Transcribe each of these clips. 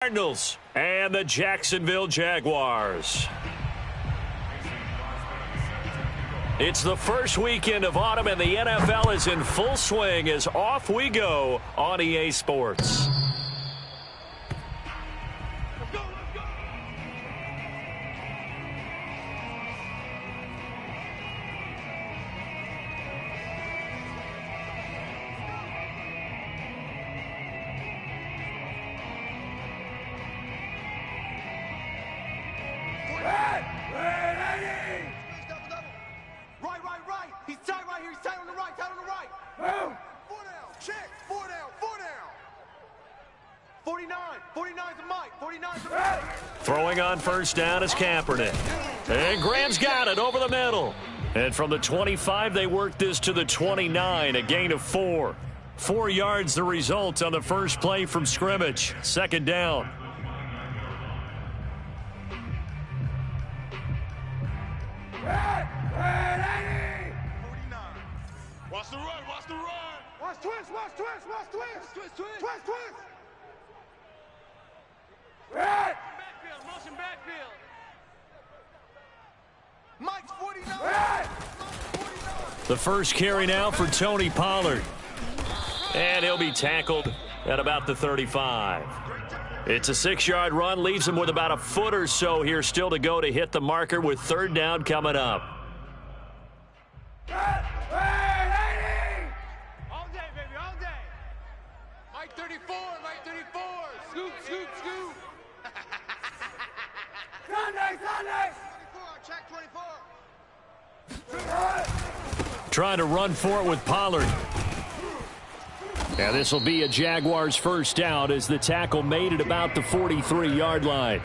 Cardinals and the Jacksonville Jaguars. It's the first weekend of autumn, and the NFL is in full swing as off we go on EA Sports. Right. He's tight right here. He's tight on the right. Move. 4 down. Check. 4 down. 49's the mic. 49's the mic. Throwing on first down is Kaepernick. And Graham's got it over the middle. And from the 25, they work this to the 29, a gain of 4. 4 yards the result on the first play from scrimmage. Second down. Watch the run. Watch twist. Motion backfield. Mike's 49. The first carry now for Tony Pollard. And he'll be tackled at about the 35. It's a 6-yard run, leaves him with about a foot or so here still to go to hit the marker with third down coming up. All day, baby, all day. Mike 34. Scoop. Sunday. 24, check 24. Trying to run for it with Pollard. Now this will be a Jaguars first down as the tackle made at about the 43-yard line.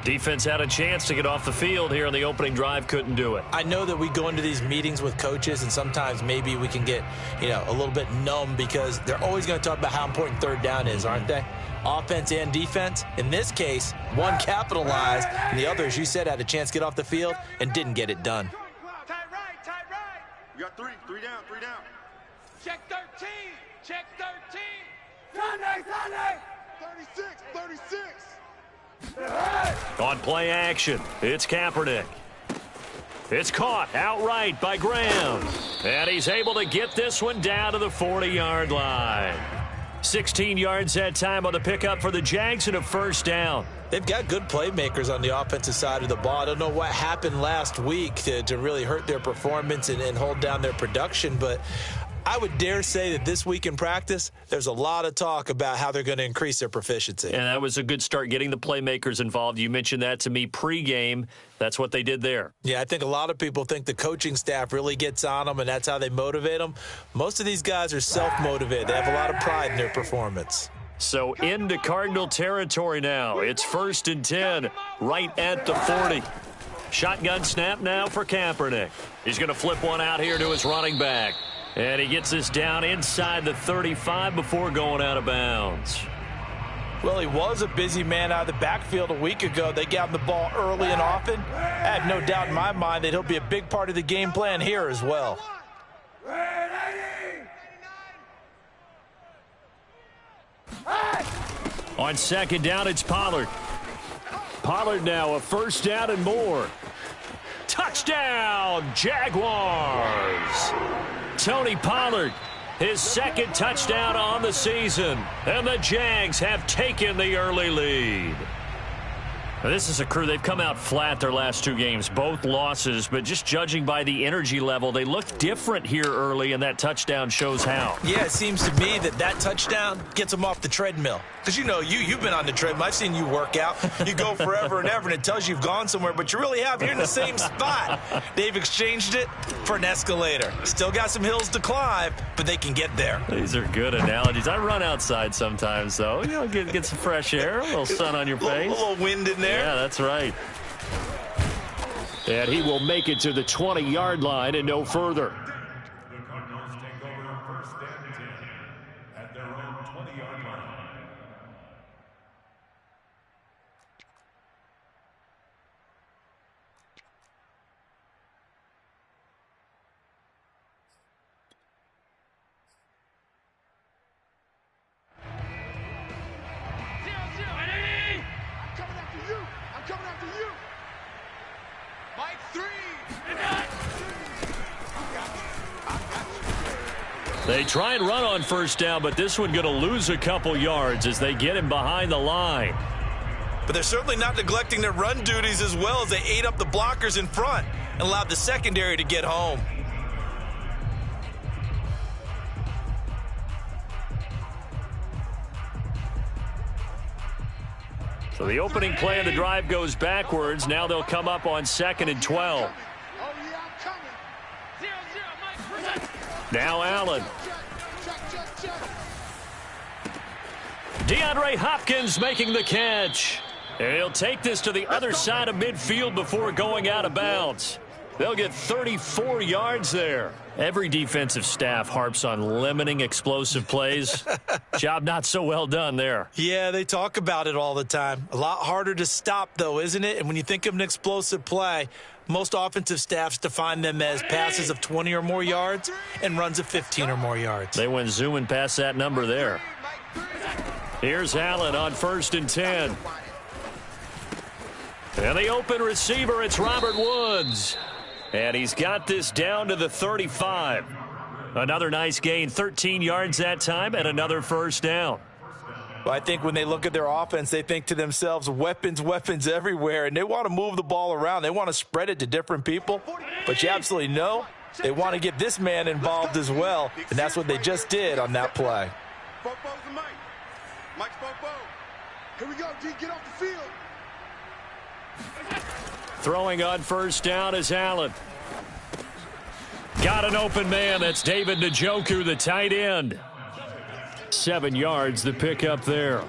Defense had a chance to get off the field here in the opening drive, couldn't do it. I know that we go into these meetings with coaches, and sometimes maybe we can get, a little bit numb because they're always going to talk about how important third down is, aren't they? Offense and defense. In this case, one capitalized, and the other, as you said, had a chance to get off the field and didn't get it done. Tight right. We got three down. Check 13. Sunday. 36. On play action, it's Kaepernick. It's caught outright by Graham. And he's able to get this one down to the 40-yard line. 16 yards that time on the pickup for the Jags and a first down. They've got good playmakers on the offensive side of the ball. I don't know what happened last week to really hurt their performance and hold down their production, but I would dare say that this week in practice, there's a lot of talk about how they're going to increase their proficiency. And that was a good start, getting the playmakers involved. You mentioned that to me pregame. That's what they did there. Yeah, I think a lot of people think the coaching staff really gets on them, and that's how they motivate them. Most of these guys are self-motivated. They have a lot of pride in their performance. So into Cardinal territory now. It's 1st and 10, right at the 40. Shotgun snap now for Kaepernick. He's going to flip one out here to his running back. And he gets this down inside the 35 before going out of bounds. Well, he was a busy man out of the backfield a week ago. They got him the ball early and often. I have no doubt in my mind that he'll be a big part of the game plan here as well. On second down, it's Pollard. Pollard now a first down and more. Touchdown, Jaguars! Tony Pollard, his second touchdown on the season, and the Jags have taken the early lead. Now, this is a crew, they've come out flat their last 2 games, both losses, but just judging by the energy level, they look different here early, and that touchdown shows how. Yeah, it seems to me that touchdown gets them off the treadmill. Because you've been on the treadmill. I've seen you work out. You go forever and ever, and it tells you you've gone somewhere, but you really have. You're in the same spot. They've exchanged it for an escalator. Still got some hills to climb, but they can get there. These are good analogies. I run outside sometimes, though. Get some fresh air, a little sun on your face. A little wind in there. Yeah, that's right. And he will make it to the 20-yard line and no further. The Cardinals take over 1st and 10 at their own 20-yard line. They try and run on first down, but this one going to lose a couple yards as they get him behind the line. But they're certainly not neglecting their run duties as well as they ate up the blockers in front and allowed the secondary to get home. So the opening play of the drive goes backwards. Now they'll come up on 2nd and 12. Now Allen. DeAndre Hopkins making the catch. And he'll take this to the other side of midfield before going out of bounds. They'll get 34 yards there. Every defensive staff harps on limiting explosive plays. Job not so well done there. Yeah, they talk about it all the time. A lot harder to stop, though, isn't it? And when you think of an explosive play, most offensive staffs define them as passes of 20 or more yards and runs of 15 or more yards. They went zooming past that number there. Here's Allen on 1st and 10. And the open receiver, it's Robert Woods. And he's got this down to the 35. Another nice gain, 13 yards that time, and another first down. Well, I think when they look at their offense, they think to themselves, weapons, weapons everywhere, and they want to move the ball around. They want to spread it to different people, but you absolutely know they want to get this man involved as well, and that's what they just did on that play. Mike's Bobo. Here we go, D. Get off the field. Throwing on first down is Allen. Got an open man. That's David Njoku, the tight end. 7 yards, the pickup there.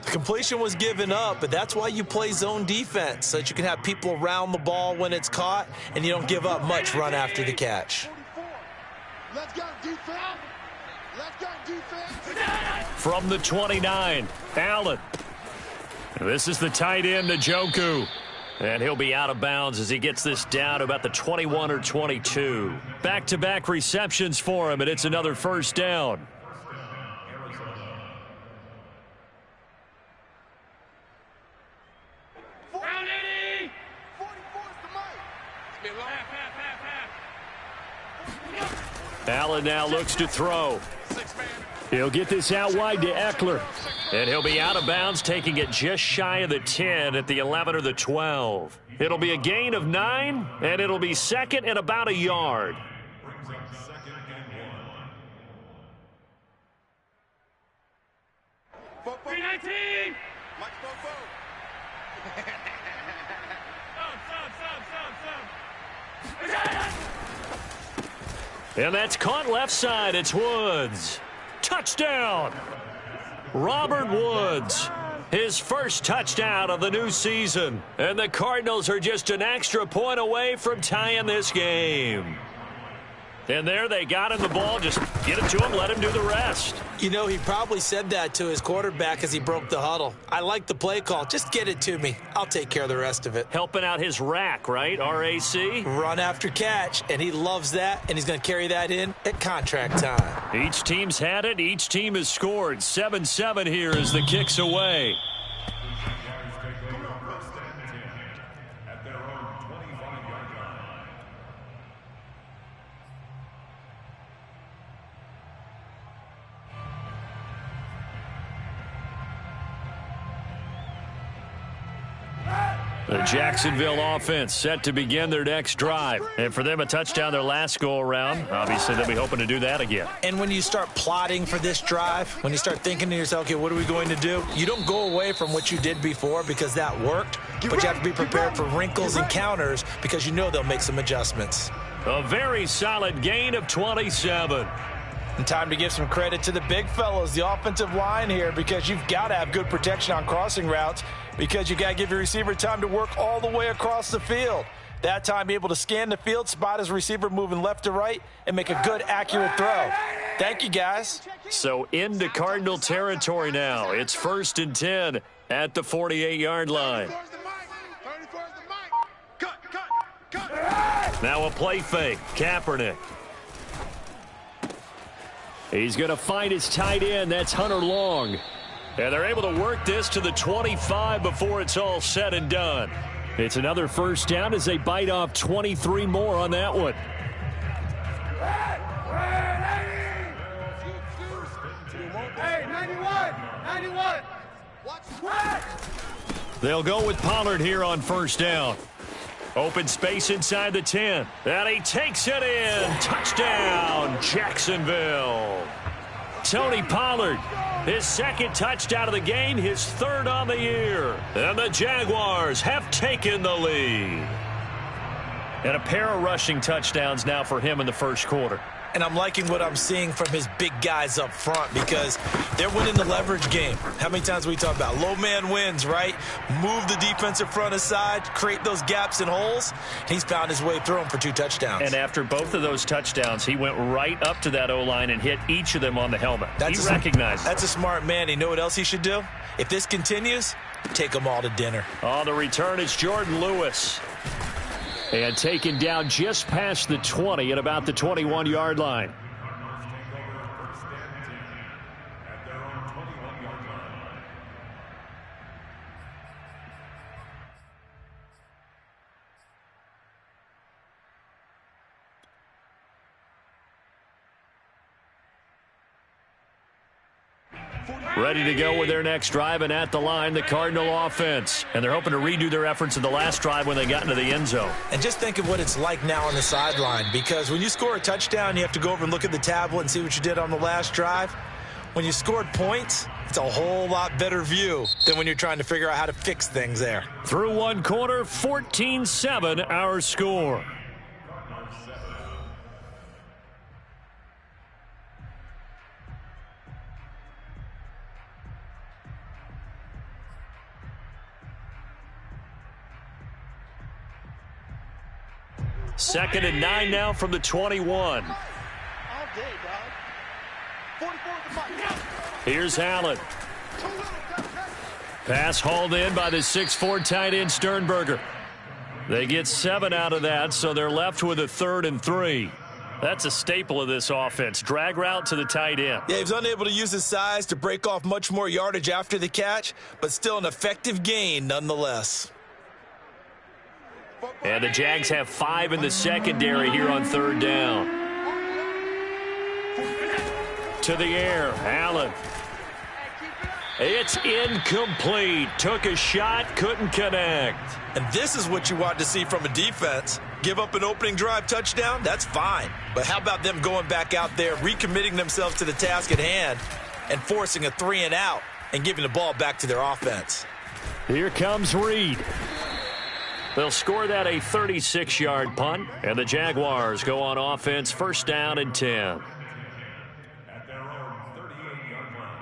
The completion was given up, but that's why you play zone defense, so that you can have people around the ball when it's caught, and you don't give up much run after the catch. Let's go, defense. Let's go, defense. From the 29, Allen. This is the tight end, Njoku. And he'll be out of bounds as he gets this down to about the 21 or 22. Back-to-back receptions for him, and it's another first down. Allen now looks to throw. He'll get this out wide to Eckler. And he'll be out of bounds, taking it just shy of the 10 at the 11 or the 12. It'll be a gain of 9, and it'll be 2nd and about a yard. And that's caught left side. It's Woods. Touchdown! Robert Woods, his first touchdown of the new season. And the Cardinals are just an extra point away from tying this game. And there they got him the ball. Just get it to him, let him do the rest. You know, he probably said that to his quarterback as he broke the huddle. I like the play call. Just get it to me. I'll take care of the rest of it. Helping out his rack, right? RAC? Run after catch, and he loves that, and he's going to carry that in at contract time. Each team's had it. Each team has scored. 7-7 here as the kick's away. The Jacksonville offense set to begin their next drive. And for them, a touchdown their last go-around. Obviously, they'll be hoping to do that again. And when you start plotting for this drive, when you start thinking to yourself, okay, what are we going to do? You don't go away from what you did before because that worked, but you have to be prepared for wrinkles and counters because you know they'll make some adjustments. A very solid gain of 27. And time to give some credit to the big fellows, the offensive line here, because you've got to have good protection on crossing routes because you got to give your receiver time to work all the way across the field. That time, be able to scan the field, spot his receiver moving left to right, and make a good, accurate throw. Thank you, guys. So into Cardinal territory now. It's 1st and 10 at the 48-yard line. Now a play fake. Kaepernick. He's going to find his tight end. That's Hunter Long. And they're able to work this to the 25 before it's all said and done. It's another first down as they bite off 23 more on that one. They'll go with Pollard here on first down. Open space inside the 10. And he takes it in. Touchdown, Jacksonville. Tony Pollard, his second touchdown of the game, his third on the year. And the Jaguars have taken the lead. And a pair of rushing touchdowns now for him in the first quarter. And I'm liking what I'm seeing from his big guys up front because they're winning the leverage game. How many times we talk about low man wins, right? Move the defensive front aside, create those gaps and holes. He's found his way through them for 2 touchdowns. And after both of those touchdowns, he went right up to that O-line and hit each of them on the helmet. He recognized it. That's a smart man. You know what else he should do? If this continues, take them all to dinner. On the return, it's Jordan Lewis. And taken down just past the 20 at about the 21-yard line. Ready to go with their next drive, and at the line, the Cardinal offense. And they're hoping to redo their efforts in the last drive when they got into the end zone. And just think of what it's like now on the sideline, because when you score a touchdown, you have to go over and look at the tablet and see what you did on the last drive. When you scored points, it's a whole lot better view than when you're trying to figure out how to fix things there. Through one quarter, 14-7 our score. Second and 9 now from the 21. Here's Allen. Pass hauled in by the 6'4" tight end Sternberger. They get 7 out of that, so they're left with a 3rd and 3. That's a staple of this offense. Drag route to the tight end. Yeah, he was unable to use his size to break off much more yardage after the catch, but still an effective gain nonetheless. And the Jags have 5 in the secondary here on 3rd down. To the air, Allen. It's incomplete. Took a shot, couldn't connect. And this is what you want to see from a defense. Give up an opening drive touchdown, that's fine. But how about them going back out there, recommitting themselves to the task at hand, and forcing a 3 and out and giving the ball back to their offense. Here comes Reed. They'll score that a 36-yard punt, and the Jaguars go on offense, first down and 10. At their own 38-yard line.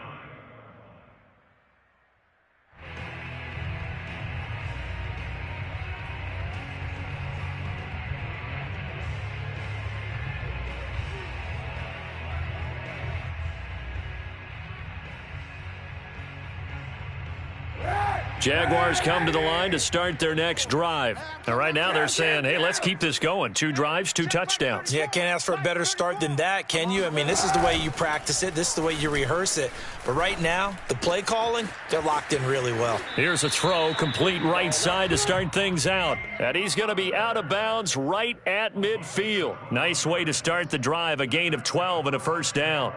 Jaguars come to the line to start their next drive. And right now they're saying, hey, let's keep this going. 2 drives, 2 touchdowns. Yeah, can't ask for a better start than that, can you? I mean, this is the way you practice it. This is the way you rehearse it. But right now, the play calling, they're locked in really well. Here's a throw, complete right side to start things out. And he's going to be out of bounds right at midfield. Nice way to start the drive, a gain of 12 and a first down.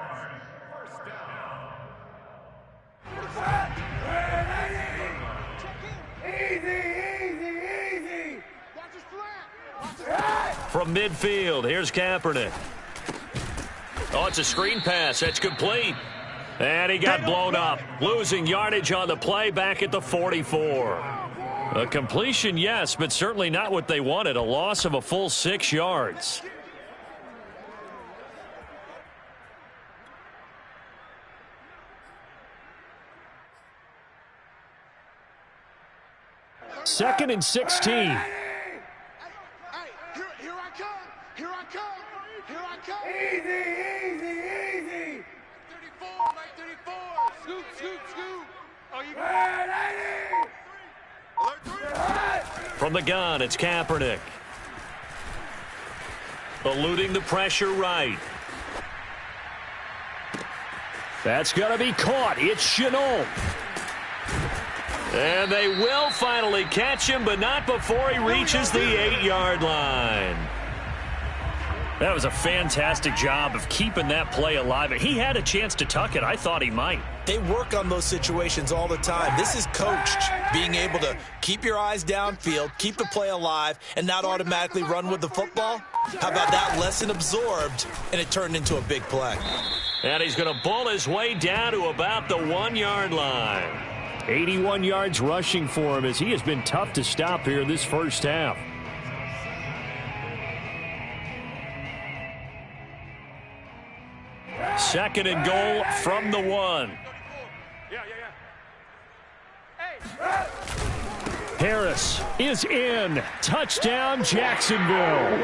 From midfield, here's Kaepernick. Oh, it's a screen pass. That's complete. And he got blown up. Losing yardage on the play back at the 44. A completion, yes, but certainly not what they wanted. A loss of a full 6 yards. Second and 16. Easy. 34, mate, 34. Scoop. Are you From the gun, it's Kaepernick. Eluding the pressure right. That's going to be caught. It's Chenault. And they will finally catch him, but not before he reaches the 8-yard line. That was a fantastic job of keeping that play alive. He had a chance to tuck it. I thought he might. They work on those situations all the time. This is coached, being able to keep your eyes downfield, keep the play alive, and not automatically run with the football. How about that lesson absorbed, and it turned into a big play. And he's going to bull his way down to about the 1-yard line. 81 yards rushing for him as he has been tough to stop here this first half. Second and goal from the 1. Harris is in. Touchdown, Jacksonville.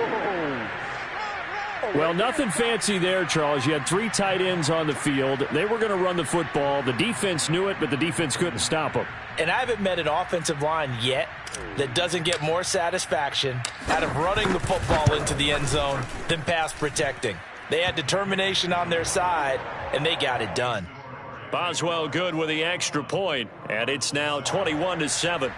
Well, nothing fancy there, Charles. You had 3 tight ends on the field. They were going to run the football. The defense knew it, but the defense couldn't stop them. And I haven't met an offensive line yet that doesn't get more satisfaction out of running the football into the end zone than pass protecting. They had determination on their side, and they got it done. Boswell good with the extra point, and it's now 21-7.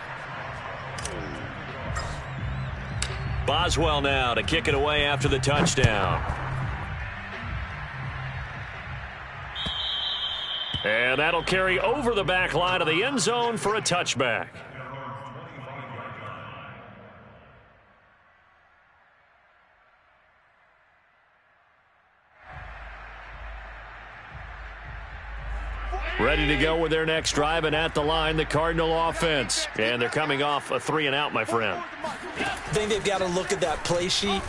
Boswell now to kick it away after the touchdown. And that'll carry over the back line of the end zone for a touchback. Ready to go with their next drive, and at the line, the Cardinal offense. And they're coming off a 3-and-out, my friend. I think they've got to look at that play sheet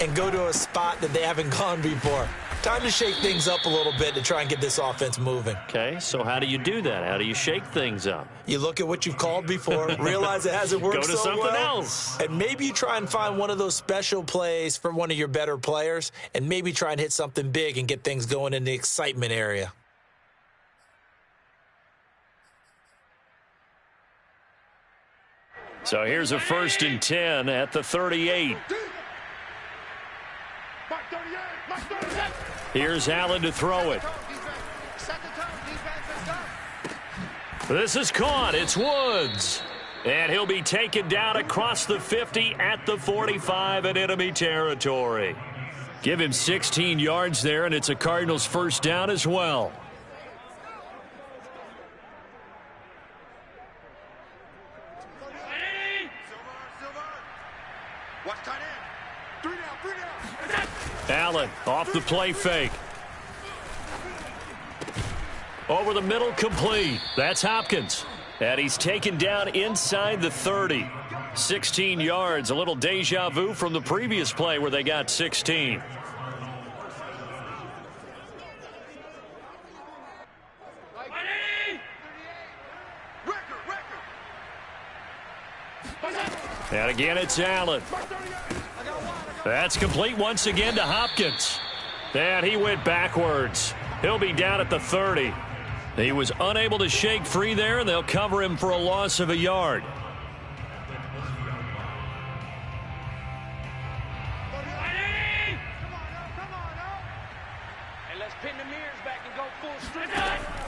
and go to a spot that they haven't gone before. Time to shake things up a little bit to try and get this offense moving. Okay, so how do you do that? How do you shake things up? You look at what you've called before, realize it hasn't worked so well. Go to something else. And maybe you try and find one of those special plays for one of your better players, and maybe try and hit something big and get things going in the excitement area. So here's a 1st and 10 at the 38. Here's Allen to throw it. This is caught. It's Woods. And he'll be taken down across the 50 at the 45 in enemy territory. Give him 16 yards there, and it's a Cardinals first down as well. Allen off the play fake. Over the middle, complete. That's Hopkins. And he's taken down inside the 30. 16 yards, a little deja vu from the previous play where they got 16. And again, it's Allen. That's complete once again to Hopkins. And he went backwards. He'll be down at the 30. He was unable to shake free there, and they'll cover him for a loss of a yard.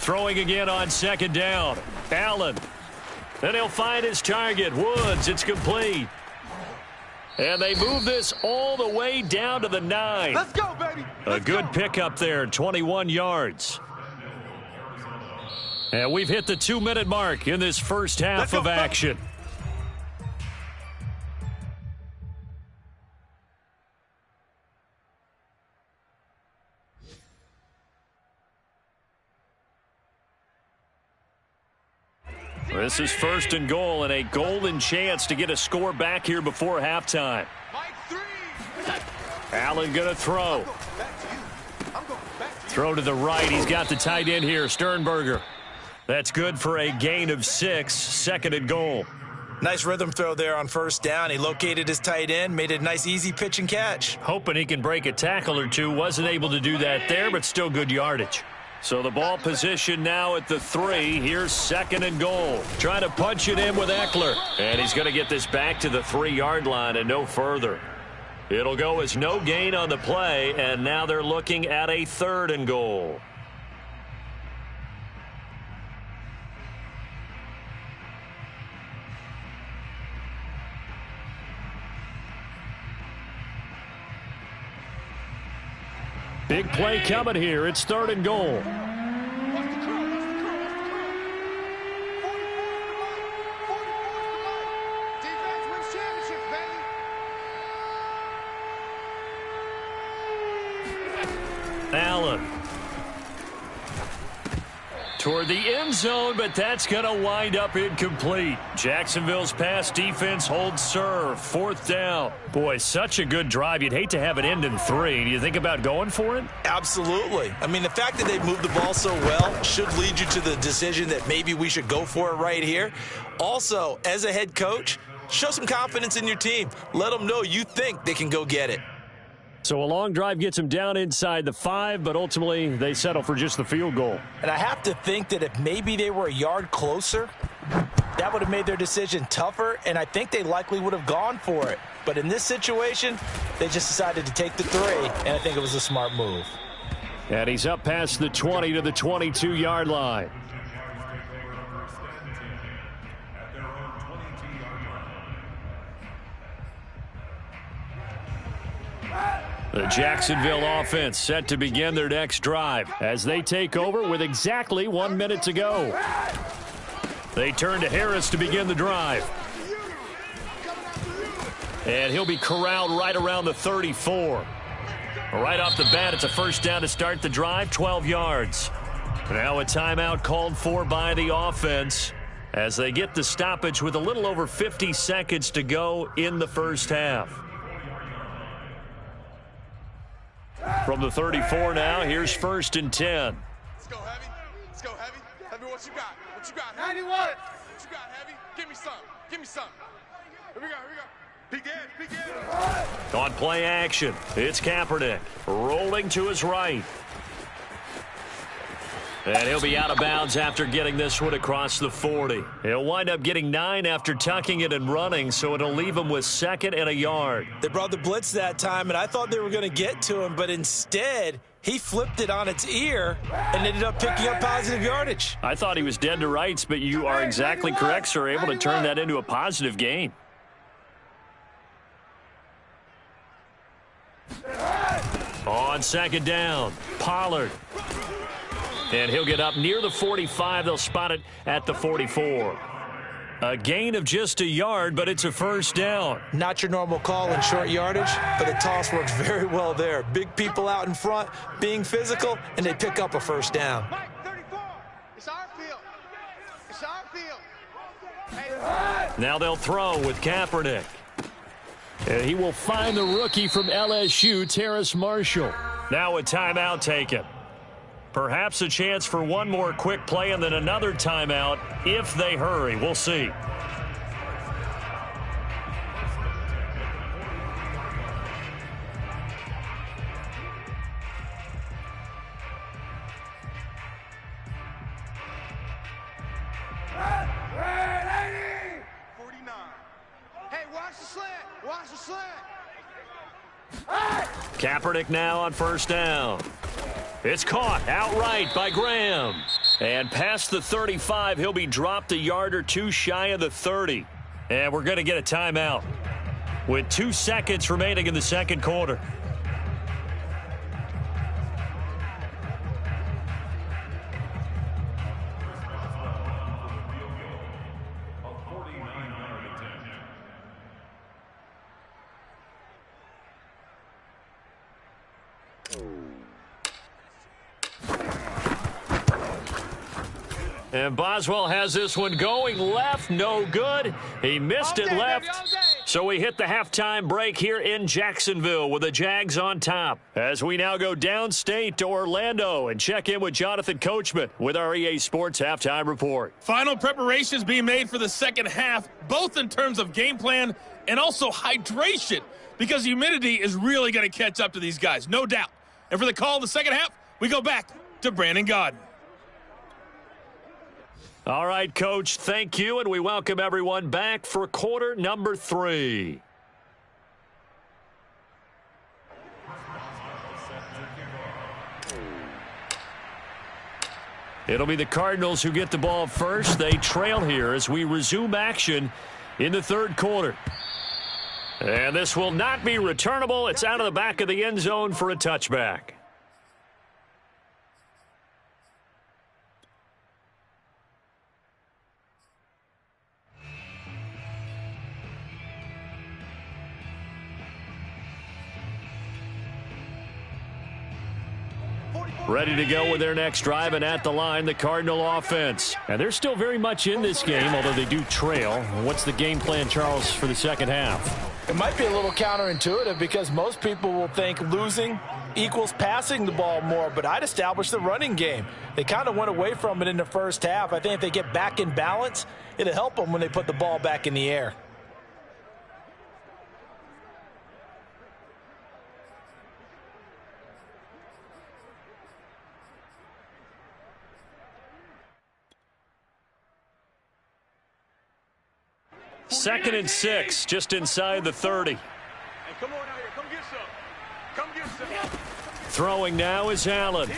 Throwing again on 2nd down. Allen. Then he'll find his target. Woods. It's complete. And they move this all the way down to the 9. Let's go, baby. A good pickup there, 21 yards. And we've hit the 2-minute mark in this first half of action. This is 1st and goal, and a golden chance to get a score back here before halftime. Allen going to throw. Throw to the right. He's got the tight end here, Sternberger. That's good for a gain of 6, 2nd and goal. Nice rhythm throw there on 1st down. He located his tight end, made it a nice easy pitch and catch. Hoping he can break a tackle or two. Wasn't able to do that there, but still good yardage. So the ball position now at the 3. Here's 2nd and goal. Trying to punch it in with Eckler. And he's going to get this back to the 3-yard line and no further. It'll go as no gain on the play, and now they're looking at a 3rd and goal. Big play coming here. It's 3rd and goal. Watch the curl, watch the curl, watch the curl. 44 to the line. Defense wins championships, baby. Allen. Toward the end zone, but that's going to wind up incomplete. Jacksonville's pass defense holds serve. 4th down. Boy, such a good drive. You'd hate to have it end in 3. Do you think about going for it? Absolutely. I mean, the fact that they moved the ball so well should lead you to the decision that maybe we should go for it right here. Also, as a head coach, show some confidence in your team. Let them know you think they can go get it. So a long drive gets them down inside the 5, but ultimately they settle for just the field goal. And I have to think that if maybe they were a yard closer, that would have made their decision tougher, and I think they likely would have gone for it. But in this situation, they just decided to take the 3, and I think it was a smart move. And he's up past the 20 to the 22-yard line. The Jacksonville offense set to begin their next drive as they take over with exactly 1 minute to go. They turn to Harris to begin the drive. And he'll be corralled right around the 34. Right off the bat, it's a 1st down to start the drive, 12 yards. Now a timeout called for by the offense as they get the stoppage with a little over 50 seconds to go in the 1st half. From the 34 now, here's 1st and 10. Let's go, Heavy. Let's go, Heavy. Heavy, what you got? What you got, Heavy? 91. What you got, Heavy? Give me some. Give me some. Here we go, here we go. Big Ed, Big Ed. On play action, it's Kaepernick rolling to his right. And he'll be out of bounds after getting this one across the 40. He'll wind up getting 9 after tucking it and running, so it'll leave him with 2nd and a yard. They brought the blitz that time, and I thought they were going to get to him, but instead he flipped it on its ear and ended up picking up positive yardage. I thought he was dead to rights, but you are exactly correct, sir. Able to turn that into a positive gain. On 2nd down, Pollard. And he'll get up near the 45. They'll spot it at the 44. A gain of just a yard, but it's a 1st down. Not your normal call in short yardage, but the toss works very well there. Big people out in front, being physical, and they pick up a 1st down. Mike, 34. It's our field. It's our field. Hey. Now they'll throw with Kaepernick. And he will find the rookie from LSU, Terrace Marshall. Now a timeout taken. Perhaps a chance for one more quick play and then another timeout if they hurry. We'll see. Kaepernick now on 1st down. It's caught outright by Graham. And past the 35, he'll be dropped a yard or 2 shy of the 30. And we're going to get a timeout with 2 seconds remaining in the 2nd quarter. And Boswell has this one going left, no good. He missed it left. So we hit the halftime break here in Jacksonville with the Jags on top. As we now go downstate to Orlando and check in with Jonathan Coachman with our EA Sports Halftime Report. Final preparations being made for the 2nd half, both in terms of game plan and also hydration, because humidity is really going to catch up to these guys, no doubt. And for the call in the 2nd half, we go back to Brandon Gaudin. All right, Coach, thank you, and we welcome everyone back for quarter number 3. It'll be the Cardinals who get the ball first. They trail here as we resume action in the 3rd quarter. And this will not be returnable. It's out of the back of the end zone for a touchback. ready to go with their next drive, and at the line, the Cardinal offense. And they're still very much in this game, although they do trail. What's the game plan, Charles, for the second half? It might be a little counterintuitive because most people will think losing equals passing the ball more, but I'd establish the running game. They kind of went away from it in the first half. I think if they get back in balance, it'll help them when they put the ball back in the air. Second and 6, just inside the 30. Hey, come on out here. Come get some. Come get some. Throwing now is Allen.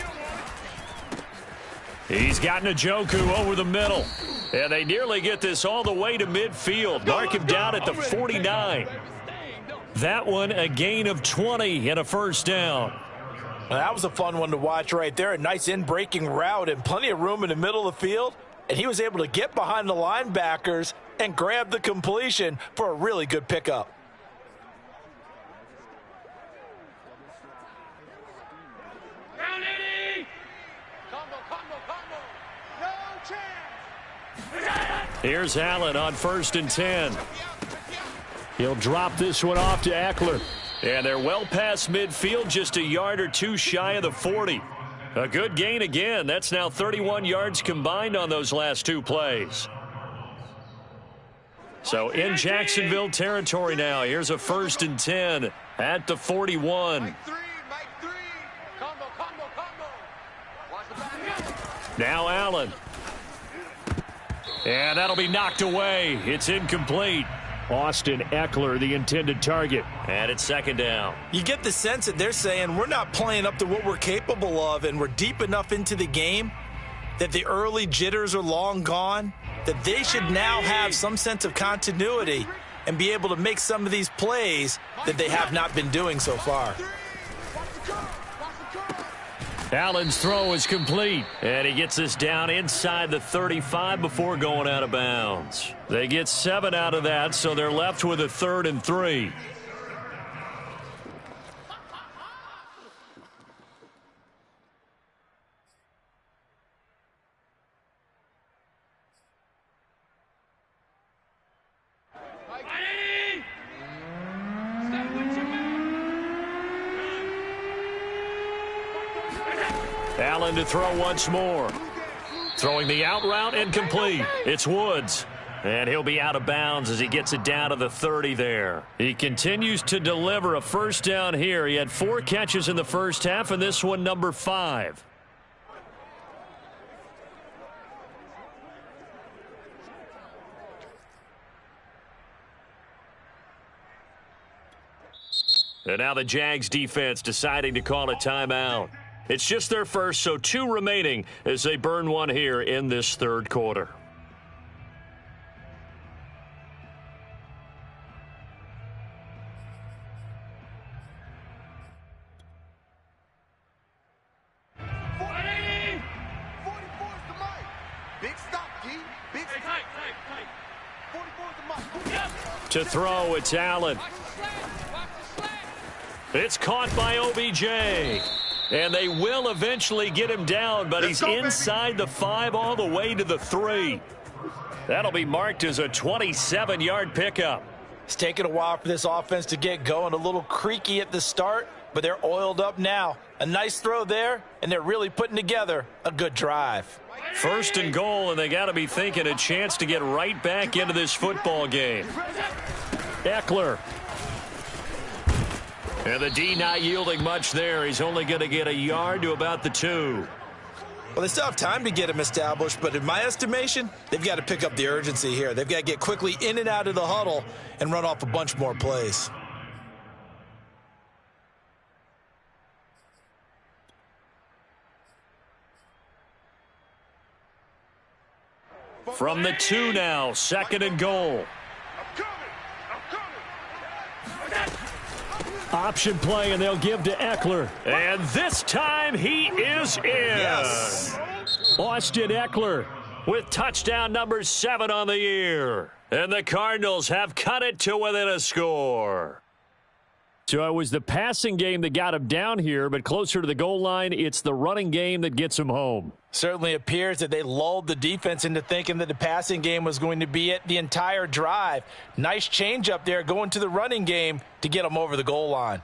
He's got Njoku over the middle. And they nearly get this all the way to midfield. Mark him down at the 49. That one a gain of 20 and a first down. Well, that was a fun one to watch right there. A nice in-breaking route and plenty of room in the middle of the field. And he was able to get behind the linebackers and grab the completion for a really good pickup. Here's Allen on 1st and 10. He'll drop this one off to Eckler. And they're well past midfield, just a yard or two shy of the 40. A good gain again. That's now 31 yards combined on those last two plays. So in Jacksonville territory now. Here's a 1st and 10 at the 41. Now Allen. And that'll be knocked away. It's incomplete. Austin Eckler, the intended target. And it's second down. You get the sense that they're saying we're not playing up to what we're capable of, and we're deep enough into the game that the early jitters are long gone, that they should now have some sense of continuity and be able to make some of these plays that they have not been doing so far. Allen's throw is complete, and he gets this down inside the 35 before going out of bounds. They get 7 out of that, so they're left with a 3rd and 3. Allen to throw once more. Throwing the out route incomplete. It's Woods. And he'll be out of bounds as he gets it down to the 30 there. He continues to deliver a first down here. He had 4 catches in the first half, and this one number 5. And now the Jags defense deciding to call a timeout. It's just their first, so 2 remaining as they burn one here in this 3rd quarter. To throw, it's Allen. It's caught by OBJ. And they will eventually get him down, but he's inside the 5 all the way to the 3. That'll be marked as a 27-yard pickup. It's taken a while for this offense to get going. A little creaky at the start, but they're oiled up now. A nice throw there, and they're really putting together a good drive. 1st and goal, and they got to be thinking a chance to get right back into this football game. Eckler. And the D not yielding much there. He's only going to get a yard to about the 2. Well, they still have time to get him established, but in my estimation, they've got to pick up the urgency here. They've got to get quickly in and out of the huddle and run off a bunch more plays. From the 2 now, 2nd and goal. Option play, and they'll give to Eckler. And this time he is in. Yes. Austin Eckler with touchdown number 7 on the year. And the Cardinals have cut it to within a score. So it was the passing game that got him down here, but closer to the goal line, it's the running game that gets him home. Certainly appears that they lulled the defense into thinking that the passing game was going to be it the entire drive. Nice change up there going to the running game to get him over the goal line.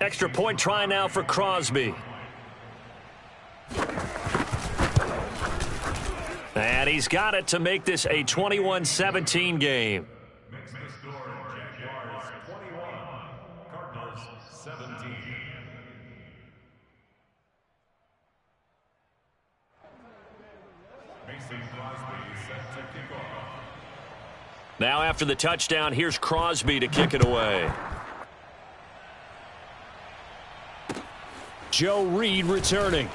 Extra point try now for Crosby. And he's got it to make this a 21-17 game. Makes the score Jaguars 21, Cardinals 17. Mason Crosby set to kick off. Now after the touchdown, here's Crosby to kick it away. Joe Reed returning.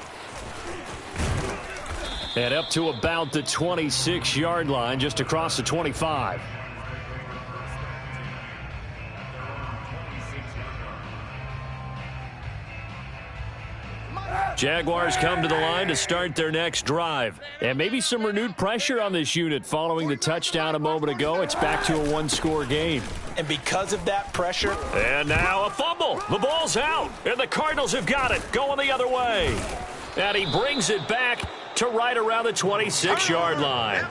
And up to about the 26-yard line, just across the 25. Jaguars come to the line to start their next drive. And maybe some renewed pressure on this unit following the touchdown a moment ago. It's back to a one-score game. And because of that pressure. And now a fumble. The ball's out. And the Cardinals have got it going the other way. And he brings it back to right around the 26-yard line.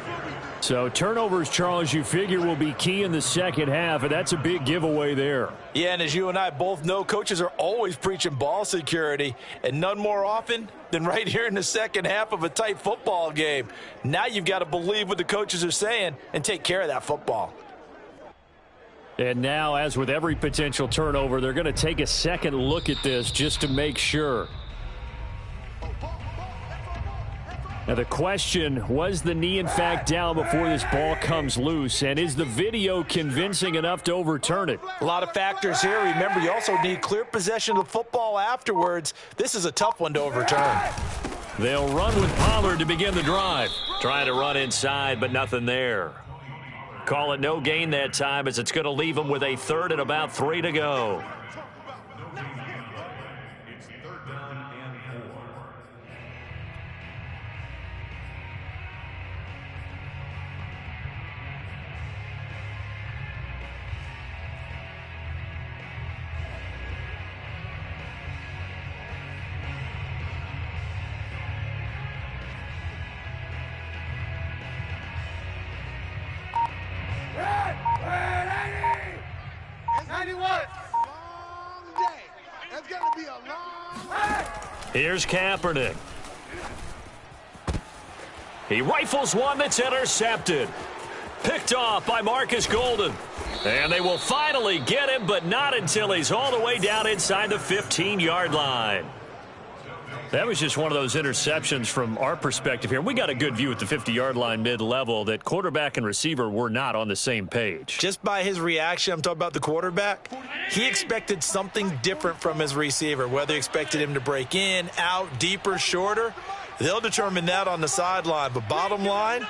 So turnovers, Charles, you figure will be key in the second half, and that's a big giveaway there. Yeah, and as you and I both know, coaches are always preaching ball security, and none more often than right here in the second half of a tight football game. Now you've got to believe what the coaches are saying and take care of that football. And now, as with every potential turnover, they're going to take a second look at this just to make sure. Now the question, was the knee in fact down before this ball comes loose? And is the video convincing enough to overturn it? A lot of factors here. Remember, you also need clear possession of the football afterwards. This is a tough one to overturn. They'll run with Pollard to begin the drive. Trying to run inside, but nothing there. Call it no gain that time, as it's going to leave them with a third and about 3 to go. It's third down and 4. Here's Kaepernick. He rifles one that's intercepted. Picked off by Marcus Golden. And they will finally get him, but not until he's all the way down inside the 15-yard line. That was just one of those interceptions from our perspective here. We got a good view at the 50-yard line mid-level that quarterback and receiver were not on the same page. Just by his reaction, I'm talking about the quarterback, he expected something different from his receiver, whether he expected him to break in, out, deeper, shorter. They'll determine that on the sideline. But bottom line,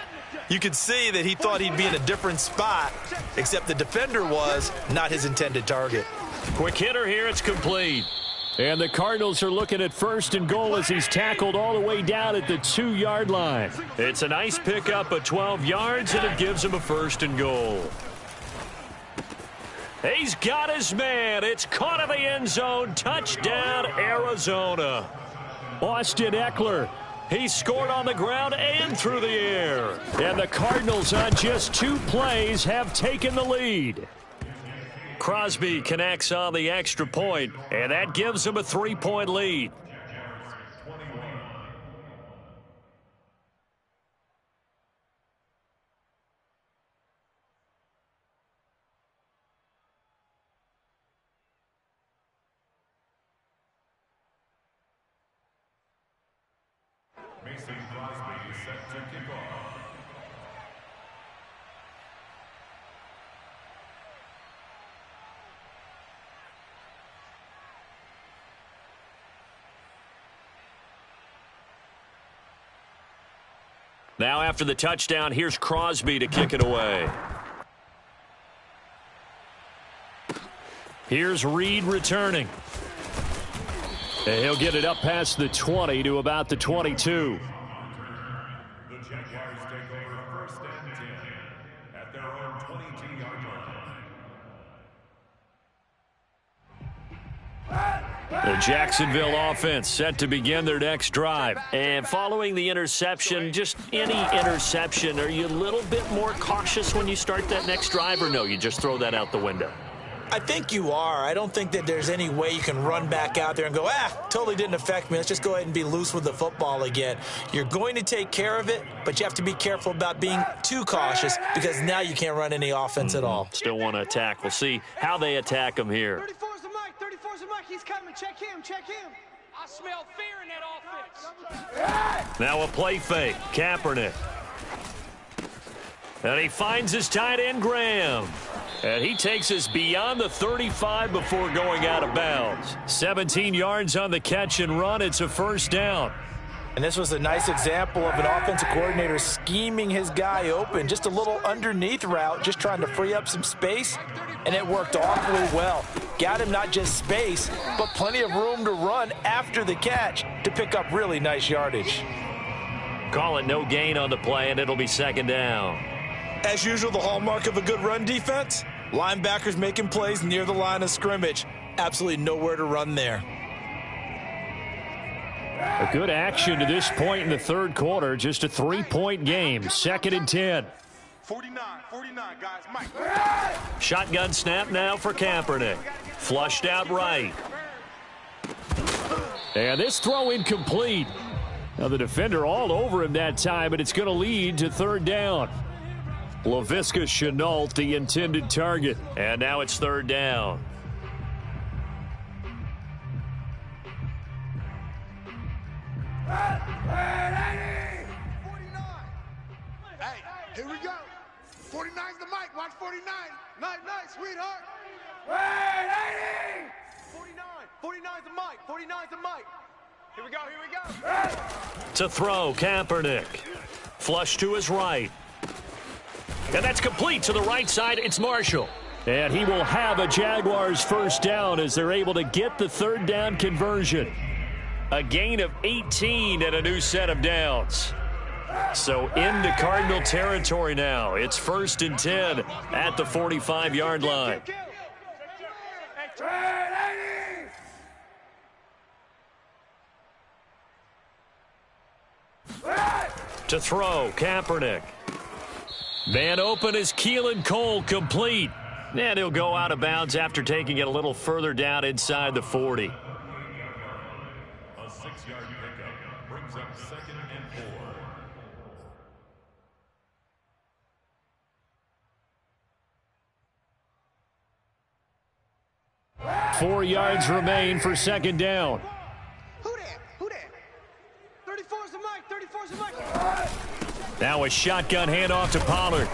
you could see that he thought he'd be in a different spot, except the defender was not his intended target. Quick hitter here, it's complete. And the Cardinals are looking at first and goal as he's tackled all the way down at the 2-yard line. It's a nice pickup of 12 yards, and it gives him a first and goal. He's got his man. It's caught in the end zone. Touchdown, Arizona. Austin Eckler. He scored on the ground and through the air. And the Cardinals on just 2 plays have taken the lead. Crosby connects on the extra point, and that gives him a 3-point lead. Mason Crosby is set to kick off. Now after the touchdown, here's Crosby to kick it away. Here's Reed returning. And he'll get it up past the 20 to about the 22. The Jacksonville offense set to begin their next drive. And following the interception, just any interception, are you a little bit more cautious when you start that next drive, or no, you just throw that out the window? I think you are. I don't think that there's any way you can run back out there and go, totally didn't affect me. Let's just go ahead and be loose with the football again. You're going to take care of it, but you have to be careful about being too cautious because now you can't run any offense at all. Still want to attack. We'll see how they attack them here. 34's the mic. 34's the mic. He's coming. Check him. Check him. I smell fear in that offense. Now a play fake. Kaepernick. And he finds his tight end, Graham. And he takes us beyond the 35 before going out of bounds. 17 yards on the catch and run. It's a first down. And this was a nice example of an offensive coordinator scheming his guy open. Just a little underneath route, just trying to free up some space. And it worked awfully well. Got him not just space, but plenty of room to run after the catch to pick up really nice yardage. Call it no gain on the play, and it'll be second down. As usual, the hallmark of a good run defense, linebackers making plays near the line of scrimmage. Absolutely nowhere to run there. A good action to this point in the third quarter. Just a 3-point game. Second and 10. 49, guys. Mike. Shotgun snap now for Kaepernick. Flushed out right. And this throw incomplete. Now the defender all over him that time, but it's going to lead to third down. Laviska Shenault, the intended target. And now it's third down. Hey, here we go. 49's the mic. Watch 49. Night, sweetheart. 49's the mic. 49's the mic. Here we go. To throw, Kaepernick. Flush to his right. And that's complete to the right side. It's Marshall. And he will have a Jaguars first down as they're able to get the third down conversion. A gain of 18 and a new set of downs. So into Cardinal territory now. It's first and 10 at the 45-yard line. To throw, Kaepernick. Man open is Keelan Cole, complete. And he'll go out of bounds after taking it a little further down inside the 40. A 6-yard pickup brings up second and 4. 4 yards remain for second down. Who that? 34's the mic. 34's the mic. Now a shotgun handoff to Pollard.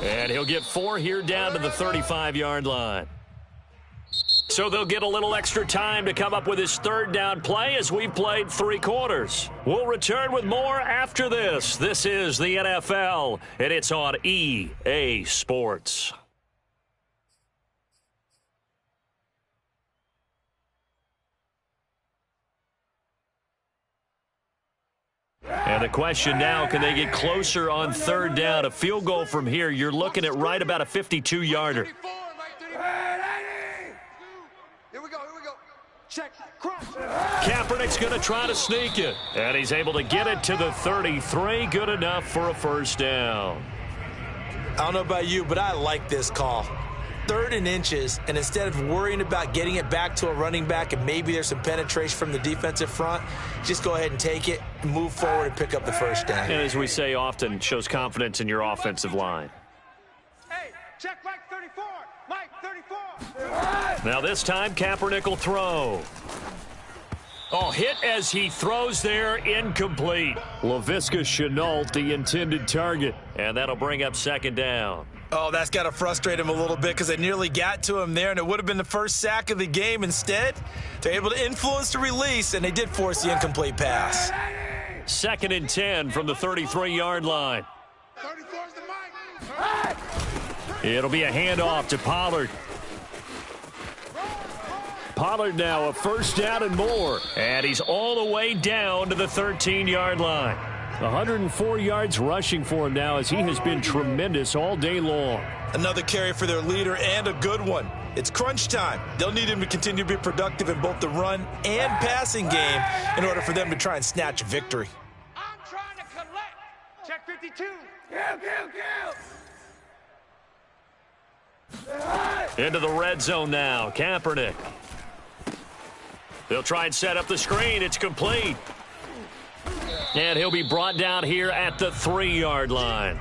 And he'll get 4 here down to the 35-yard line. So they'll get a little extra time to come up with his third down play as we've played 3 quarters. We'll return with more after this. This is the NFL, and it's on EA Sports. And the question now, can they get closer on third down? A field goal from here, you're looking at right about a 52-yarder. Here we go. Check. Cross. Kaepernick's going to try to sneak it. And he's able to get it to the 33. Good enough for a first down. I don't know about you, but I like this call. 3rd and inches, and instead of worrying about getting it back to a running back and maybe there's some penetration from the defensive front, just go ahead and take it, move forward, and pick up the first down. And as we say often, shows confidence in your offensive line. Hey, check Mike 34. Mike 34. Now this time, Kaepernick will throw. Oh, hit as he throws there, incomplete. Laviska Shenault, the intended target. And that'll bring up second down. Oh, that's got to frustrate him a little bit because they nearly got to him there, and it would have been the first sack of the game. Instead, they're able to influence the release, and they did force the incomplete pass. Second and 10 from the 33-yard line. 34's the mic. It'll be a handoff to Pollard. Pollard now a first down and more. And he's all the way down to the 13-yard line. 104 yards rushing for him now as he has been tremendous all day long. Another carry for their leader and a good one. It's crunch time. They'll need him to continue to be productive in both the run and passing game in order for them to try and snatch a victory. I'm trying to collect. Check 52. Into the red zone now. Kaepernick. They'll try and set up the screen. It's complete. And he'll be brought down here at the 3-yard line.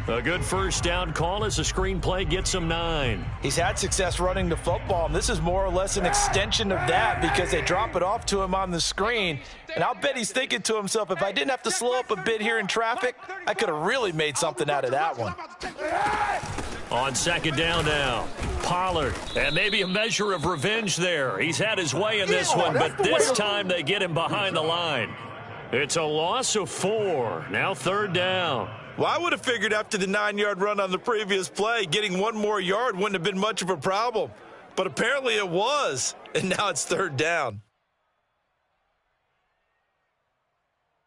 A good first down call as the screenplay gets him 9. He's had success running the football, and this is more or less an extension of that because they drop it off to him on the screen. And I'll bet he's thinking to himself, if I didn't have to slow up a bit here in traffic, I could have really made something out of that one. On second down now, Pollard. And maybe a measure of revenge there. He's had his way in this one, but this time they get him behind the line. It's a loss of 4. Now third down. Well, I would have figured after the 9-yard run on the previous play, getting one more yard wouldn't have been much of a problem. But apparently it was, and now it's third down.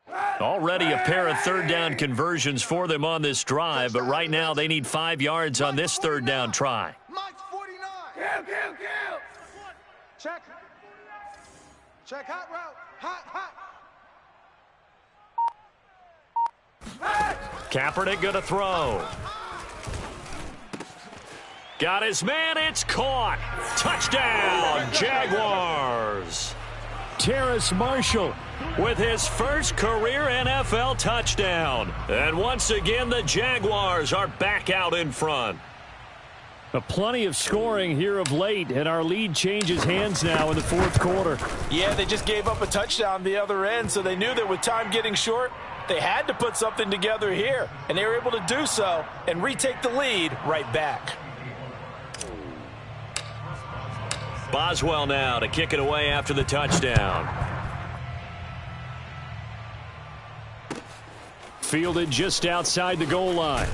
Already a pair of third down conversions for them on this drive, but right now they need 5 yards on this third down try. Mike's 49. Check. Check hot route. Hot. Kaepernick going to throw. Got his man. It's caught. Touchdown, Jaguars. Terrace Marshall with his first career NFL touchdown. And once again, the Jaguars are back out in front. Plenty of scoring here of late, and our lead changes hands now in the fourth quarter. Yeah, they just gave up a touchdown the other end, so they knew that with time getting short, they had to put something together here, and they were able to do so and retake the lead right back. Boswell now to kick it away after the touchdown. Fielded just outside the goal line.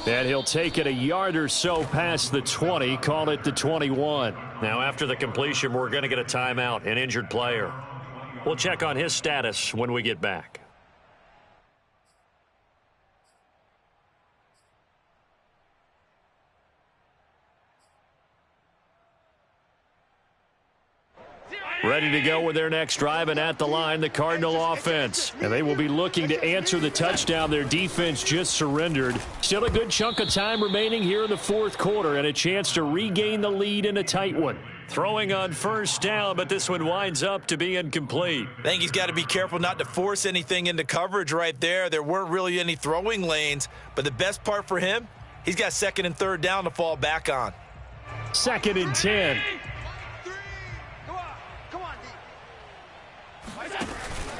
And he'll take it a yard or so past the 20, call it the 21. Now after the completion, we're going to get a timeout, an injured player. We'll check on his status when we get back. Ready to go with their next drive, and at the line, the Cardinal offense. And they will be looking to answer the touchdown their defense just surrendered. Still a good chunk of time remaining here in the fourth quarter, and a chance to regain the lead in a tight one. Throwing on first down, but this one winds up to be incomplete. I think he's got to be careful not to force anything into coverage right there. There weren't really any throwing lanes, but the best part for him, he's got second and third down to fall back on. 2nd and 10.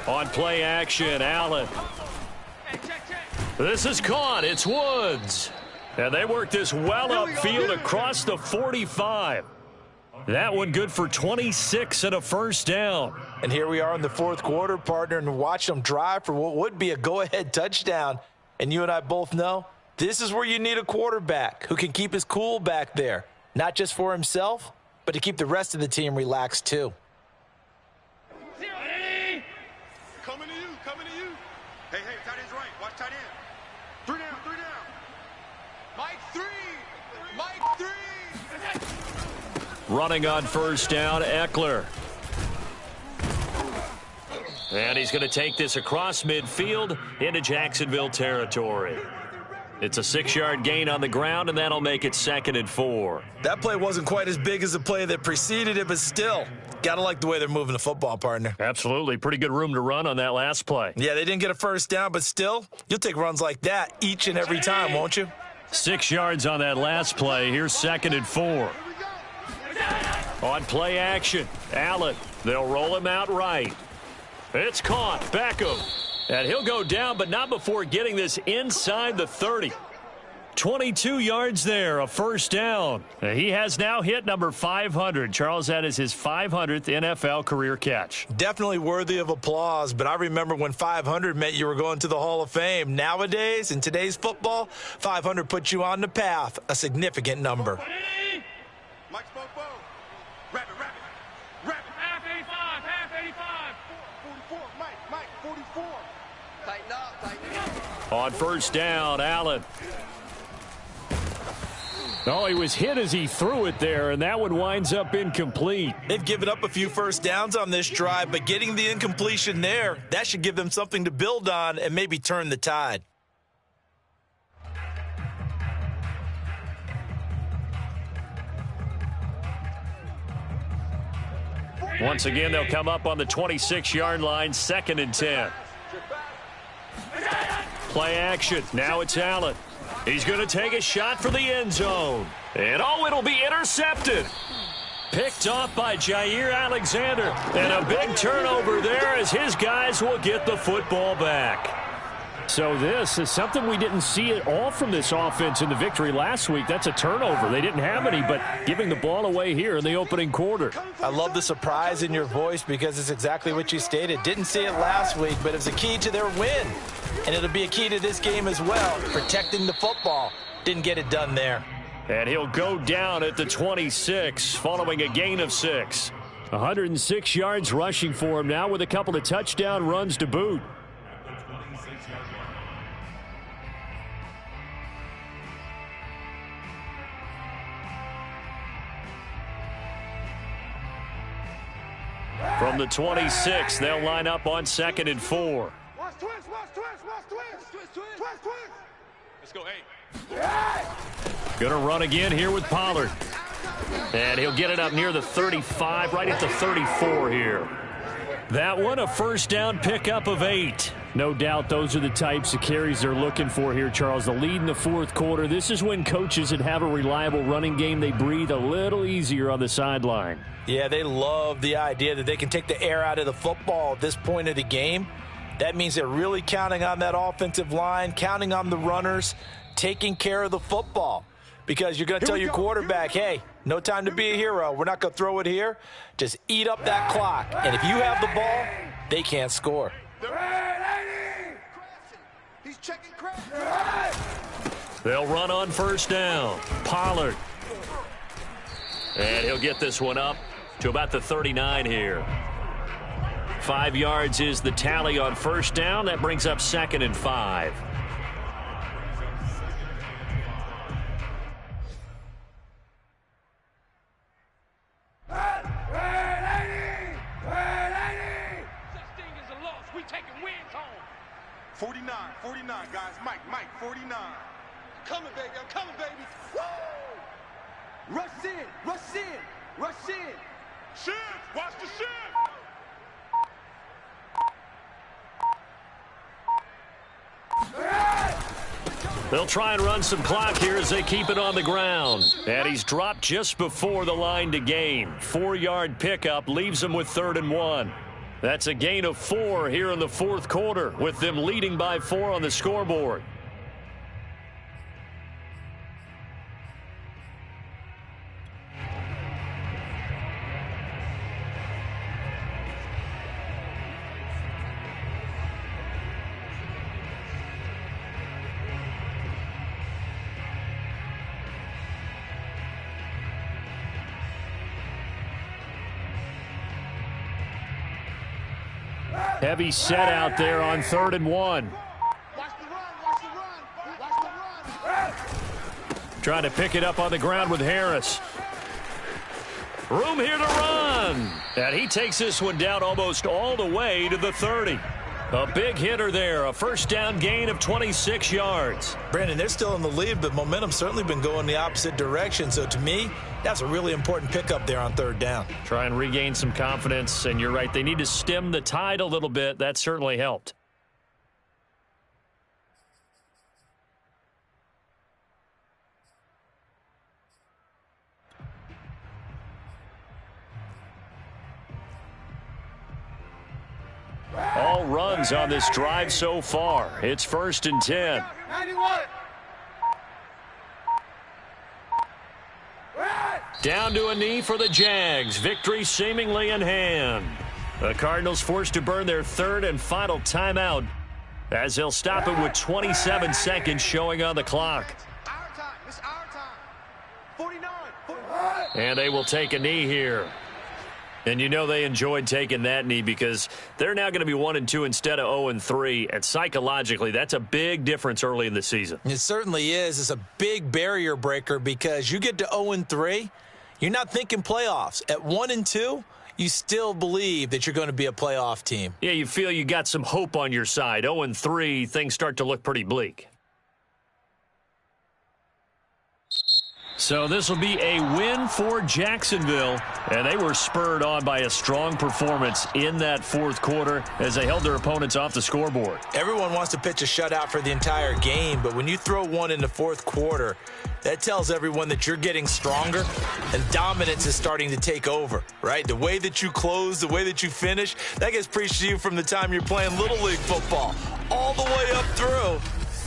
On play action, Allen. This is caught. It's Woods. And they work this well upfield across the 45. That one good for 26 and a first down. And here we are in the fourth quarter, partner, and watch them drive for what would be a go-ahead touchdown. And you and I both know this is where you need a quarterback who can keep his cool back there, not just for himself, but to keep the rest of the team relaxed too. Coming to you. Hey, tight end's right. Watch tight end. 3 down. Mike 3. Running on first down, Eckler. And he's going to take this across midfield into Jacksonville territory. It's a 6-yard gain on the ground, and that'll make it 2nd and 4. That play wasn't quite as big as the play that preceded it, but still, got to like the way they're moving the football, partner. Absolutely. Pretty good room to run on that last play. Yeah, they didn't get a first down, but still, you'll take runs like that each and every time, won't you? 6 yards on that last play. Here's 2nd and 4. On play action, Allen. They'll roll him out right. It's caught. Beckham. And he'll go down, but not before getting this inside the 30. 22 yards there, a first down. He has now hit number 500. Charles, that is his 500th NFL career catch. Definitely worthy of applause, but I remember when 500 meant you were going to the Hall of Fame. Nowadays, in today's football, 500 puts you on the path, a significant number. Mike's Fofo. Rapid. Half 85. 44. Mike, 44. Tighten up. On first down, Allen. Oh, he was hit as he threw it there, and that one winds up incomplete. They've given up a few first downs on this drive, but getting the incompletion there, that should give them something to build on and maybe turn the tide. Once again, they'll come up on the 26-yard line, 2nd and 10. Play action. Now it's Allen. He's going to take a shot for the end zone. And, oh, it'll be intercepted. Picked off by Jair Alexander. And a big turnover there as his guys will get the football back. So this is something we didn't see at all from this offense in the victory last week. That's a turnover. They didn't have any, but giving the ball away here in the opening quarter. I love the surprise in your voice because it's exactly what you stated. Didn't see it last week, but it was a key to their win. And it'll be a key to this game as well, protecting the football. Didn't get it done there. And he'll go down at the 26 following a gain of 6. 106 yards rushing for him now with a couple of touchdown runs to boot. From the 26, they'll line up on 2nd and 4. Watch twist, watch twist, watch twist. Twist, twist. Twist, twist. Let's go, 8. Going to run again here with Pollard. And he'll get it up near the 35, right at the 34 here. That one, a first down pickup of 8. No doubt those are the types of carries they're looking for here, Charles. The lead in the fourth quarter. This is when coaches that have a reliable running game, they breathe a little easier on the sideline. Yeah, they love the idea that they can take the air out of the football at this point of the game. That means they're really counting on that offensive line, counting on the runners, taking care of the football. Because you're going to tell your quarterback, hey, no time to be a hero. We're not going to throw it here. Just eat up that clock. And if you have the ball, they can't score. He's checking They'll run on first down. Pollard. And he'll get this one up to about the 39 here. 5 yards is the tally on first down. That brings up 2nd and 5. Such thing as a loss. We taking wins home. 49, 49, guys. Mike, 49. Coming, baby. I'm coming, baby. Woo! Rush in, rush in, rush in. Shift, watch the shift. They'll try and run some clock here as they keep it on the ground. And he's dropped just before the line to gain. 4-yard pickup leaves them with 3rd and 1. That's a gain of 4 here in the fourth quarter, with them leading by 4 on the scoreboard. Heavy set out there on 3rd and 1. Watch the run, watch the run, watch the run. Trying to pick it up on the ground with Harris. Room here to run. And he takes this one down almost all the way to the 30. A big hitter there. A first down gain of 26 yards. Brandon, they're still in the lead, but momentum's certainly been going the opposite direction. So to me, that's a really important pickup there on 3rd down. Try and regain some confidence. And you're right, they need to stem the tide a little bit. That certainly helped. All runs on this drive so far. It's 1st and 10. 91. Down to a knee for the Jags. Victory seemingly in hand. The Cardinals forced to burn their 3rd and final timeout as they'll stop it with 27 seconds showing on the clock. Our time. It's our time. 49. And they will take a knee here. And you know they enjoyed taking that knee because they're now going to be 1-2 instead of 0-3. And psychologically, that's a big difference early in the season. It certainly is. It's a big barrier breaker because you get to 0-3, you're not thinking playoffs. At 1-2, you still believe that you're going to be a playoff team. Yeah, you feel you got some hope on your side. 0-3, things start to look pretty bleak. So this will be a win for Jacksonville, and they were spurred on by a strong performance in that fourth quarter as they held their opponents off the scoreboard. Everyone wants to pitch a shutout for the entire game, but when you throw one in the fourth quarter, that tells everyone that you're getting stronger and dominance is starting to take over, right? The way that you close, the way that you finish, that gets preached to you from the time you're playing Little League football all the way up through,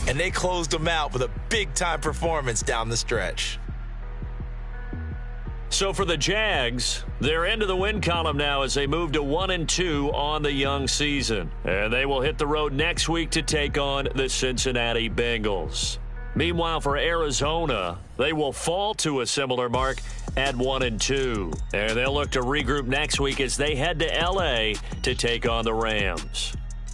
and they closed them out with a big-time performance down the stretch. So for the Jags, they're into the win column now as they move to 1-2 on the young season. And they will hit the road next week to take on the Cincinnati Bengals. Meanwhile, for Arizona, they will fall to a similar mark at 1-2. And they'll look to regroup next week as they head to L.A. to take on the Rams.